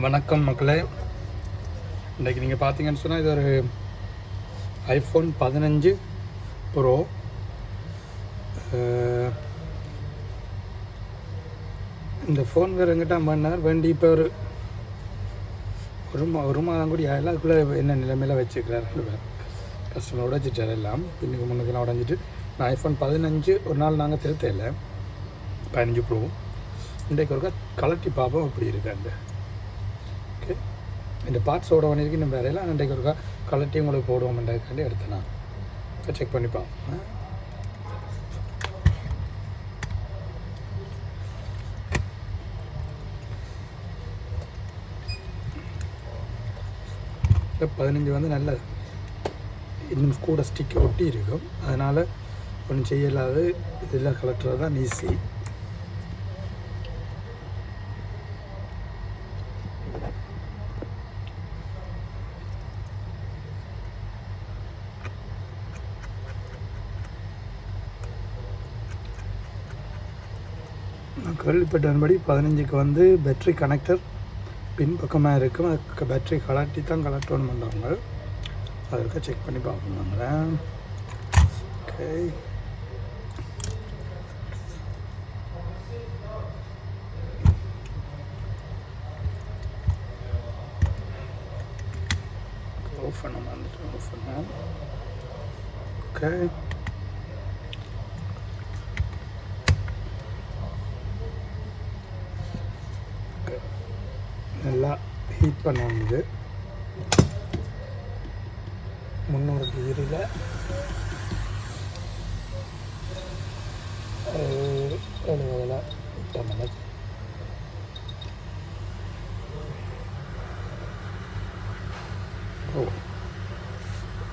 வணக்கம் மக்களே. இன்றைக்கி நீங்கள் பார்த்தீங்கன்னு சொன்னால் இது ஒரு ஐஃபோன் 15 ப்ரோ. இந்த ஃபோன் வேறு எங்கிட்ட பண்ணார் வேண்டி இப்போ ஒரு மாதம் கூட அதுக்குள்ளே என்ன நிலைமையில் வச்சுக்கிறார். ரெண்டு பேர் கஸ்டமர் உடைச்சிட்டார் எல்லாம் பின்னுக்கு முன்னுக்கெல்லாம் உடஞ்சிட்டு. நான் ஐஃபோன் 15 ஒரு நாள் நாங்கள் திருத்தையில் 15 ப்ரோ இன்றைக்கு ஒருக்கா கலட்டி பார்ப்போம் அப்படி இருக்காண்டு. ஓகே, இந்த பார்ட்ஸோட பண்ணியிருக்கு இன்னும் வேறையெல்லாம் இன்றைக்கு ஒருக்கா கலட்டி உங்களுக்கு போடுவோம்ன்றதுக்காண்டி எடுத்தேன். நான் செக் பண்ணி பார்ப்போம். இப்போ 15 வந்து நல்ல இன்னும் கூட ஸ்டிக் ஒட்டி இருக்கும், அதனால் ஒன்றும் செய்யலாது. இதெல்லாம் கலட்டுறது தான் ஈஸி. நான் கேள்விப்பட்டபடி 15க்கு வந்து பேட்ரி கனெக்டர் பின்பக்கமாக இருக்கும். அதுக்கு பேட்ரி கலட்டி தான் கலெக்டணும் பண்ணுவாங்க. அதற்காக செக் பண்ணி பார்க்கணுங்களேன். ஓகே, ஆஃப் பண்ண வந்துட்டு ஆஃப் பண்ண. ஓகே, நல்லா ஹீட் பண்ண வந்து 300 டிகிரியில் 70 விட்டோம்னா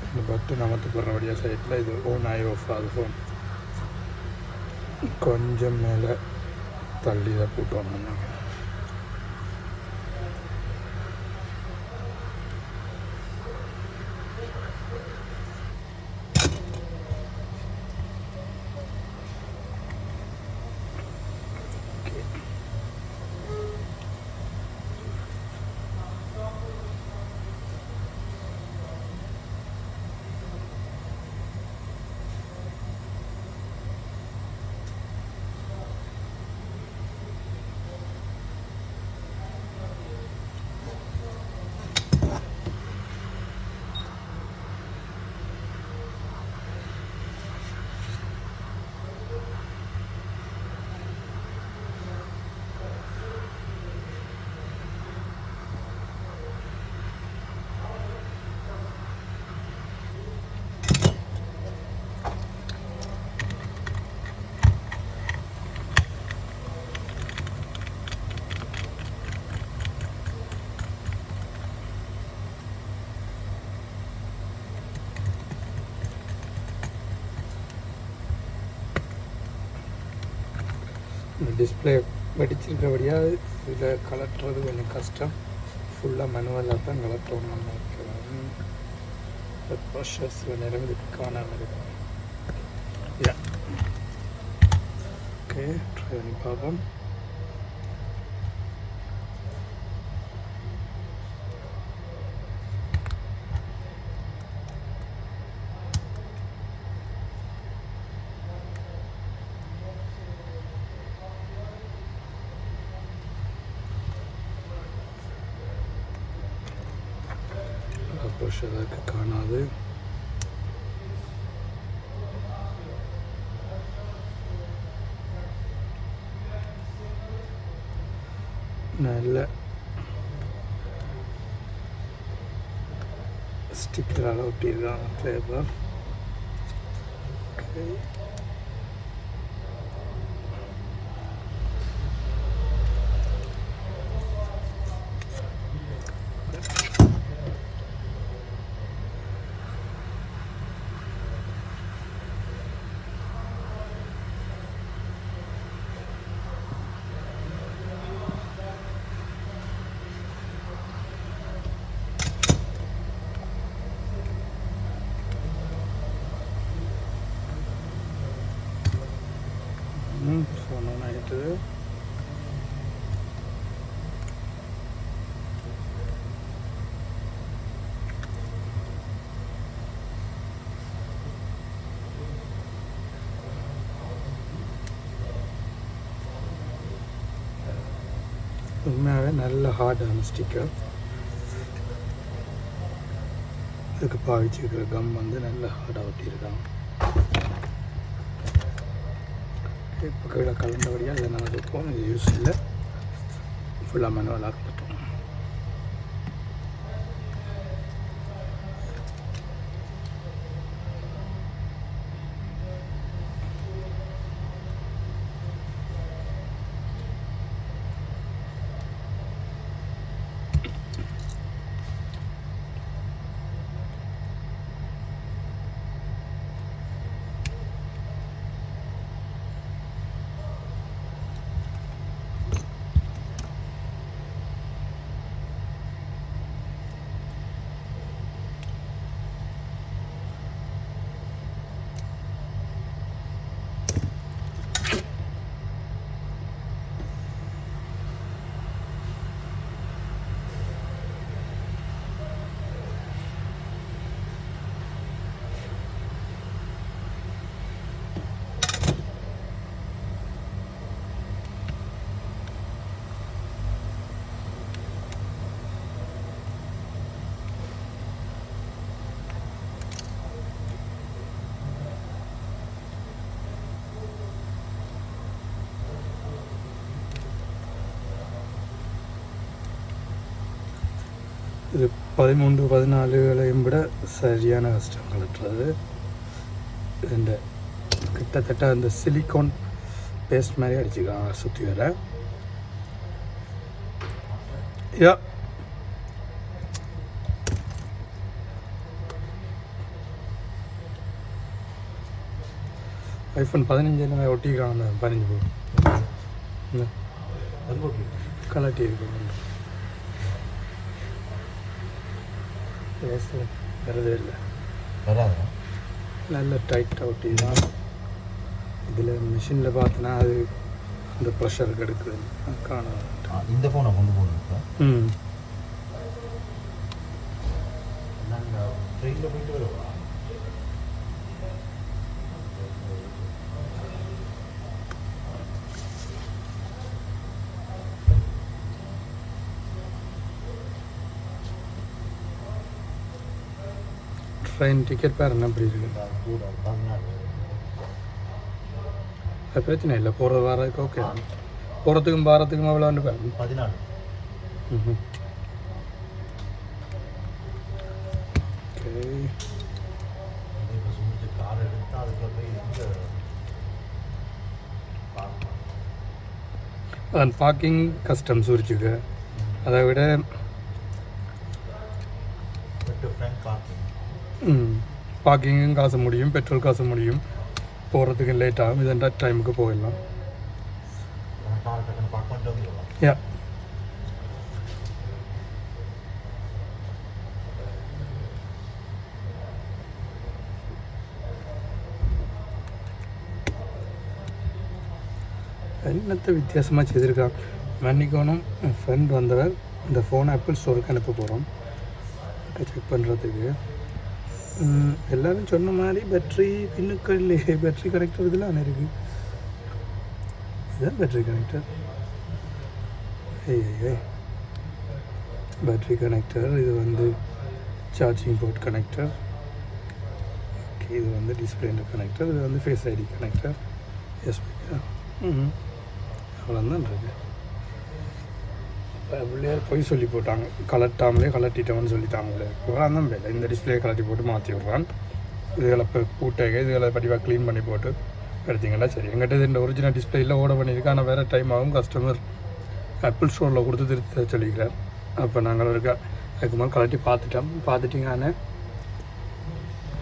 இந்த பட்டு நமத்து போடுறபடியாக சைட்டில் இது ஓன் ஆகி ஆஃப் ஆகுது. ஃபோன் கொஞ்சம் மேலே தள்ளி தான் போட்டோம்னா இந்த டிஸ்பிளே வெடிச்சிருக்கிறபடியாக இதில் கலட்டுறது கொஞ்சம் கஷ்டம். ஃபுல்லாக மனுவலாக தான் கலட்டணும். நம்ம வைக்கலாம். ப்ரெஷர் சில நேரம் இதுக்கு காணாமல் இருக்கும். ஓகே, ட்ரை பண்ணி பார்ப்போம். ப்ரெஷருக்கு காணாது. நல்ல ஸ்டிக்கரால் ஒட்டியிருக்காங்க பேப்பர். ஓகே, உண்மையாகவே நல்ல ஹார்டான ஸ்டிக்கர். இதுக்கு பாவிச்சிருக்கிற கம் வந்து நல்ல ஹார்டாக ஒட்டியிருக்காங்க. இப்போ கீழே கலந்தபடியாக அதை நாங்கள் வைப்போம். இது யூஸ் இல்லை, ஃபுல்லாக மேனுவலாக கொடுத்தோம். இது 13-14 விட சரியான கஷ்டம் கலட்டுறது. இந்த கிட்டத்தட்ட அந்த சிலிக்கான் பேஸ்ட் மாதிரி அடிச்சுக்கலாம் சுற்றி வர. யா iPhone 15 ஒட்டிக்கிறாங்க. 15 கலட்டி இருக்கு. வரதே இல்லை, வராது. நல்ல டைட்டாக ஒட்டி தான். இதில் மிஷினில் பார்த்தோன்னா அது அந்த ப்ரெஷருக்கு எடுக்குது காணும். இந்த ஃபோனை கொண்டு போகணும். நாங்கள் ட்ரெயினில் போயிட்டு வருவோம். ட்ரெயின் டிக்கெட் பேர் என்ன அப்படி இருக்கு? அது பிரச்சனை இல்லை, போகிறது வரதுக்கு ஓகே தான். போகிறதுக்கும் வாரத்துக்கும் அவ்வளோ பேர் 14. ஓகே. கார் எடுத்தால் அதுக்குள்ள அதான் பார்க்கிங் கஸ்டம்ஸ் உரிச்சுக்கு. அதை விட பார்க்கிங்கும் காசு முடியும், பெட்ரோல் காசு முடியும், போகிறதுக்கு லேட் ஆகும். இதெண்டா டைமுக்கு போயிடலாம். யா என்னத்தை வித்தியாசமாக செய்திருக்கான் மன்னிக்கணும். என் ஃப்ரெண்ட் வந்தவர் இந்த ஃபோனை ஆப்பிள் ஸ்டோருக்கு அனுப்ப போகிறோம் செக் பண்ணுறதுக்கு. எல்லோரும் சொன்ன மாதிரி பேட்ரி பின்னுக்கள் பேட்ரி கனெக்டர் இதெல்லாம் இருக்குது. இதுதான் பேட்ரி கனெக்டர். Battery connector. இது வந்து சார்ஜிங் போர்ட் கனெக்டர். ஓகே, இது வந்து டிஸ்பிளே கனெக்டர். இது வந்து ஃபேஸ் ஐடி கனெக்டர். எஸ்பி. அவ்வளோதான் இருக்குது. பிள்ளையார் போய் சொல்லி போட்டாங்க, கலட்டாமலே கலட்டிட்டோம்னு சொல்லிட்டாங்களே. அப்புறம் தான் பேர் இந்த டிஸ்பிளே கலட்டி போட்டு மாற்றி விட்றான். இதுகளை இப்போ பூட்டைக இதுகளை படிவாக க்ளீன் பண்ணி போட்டு எடுத்திங்கன்னா சரி. எங்கிட்ட இந்த ஒரிஜினல் டிஸ்பிளேயில் ஓட பண்ணியிருக்கேன். ஆனால் வேறு டைம் ஆகும். கஸ்டமர் ஆப்பிள் ஸ்டோரில் கொடுத்து திருத்த சொல்லிக்கிறார். அப்போ நாங்கள் இருக்கா அதுக்கு மேலே கலட்டி பார்த்துட்டோம். பார்த்துட்டிங்கன்னா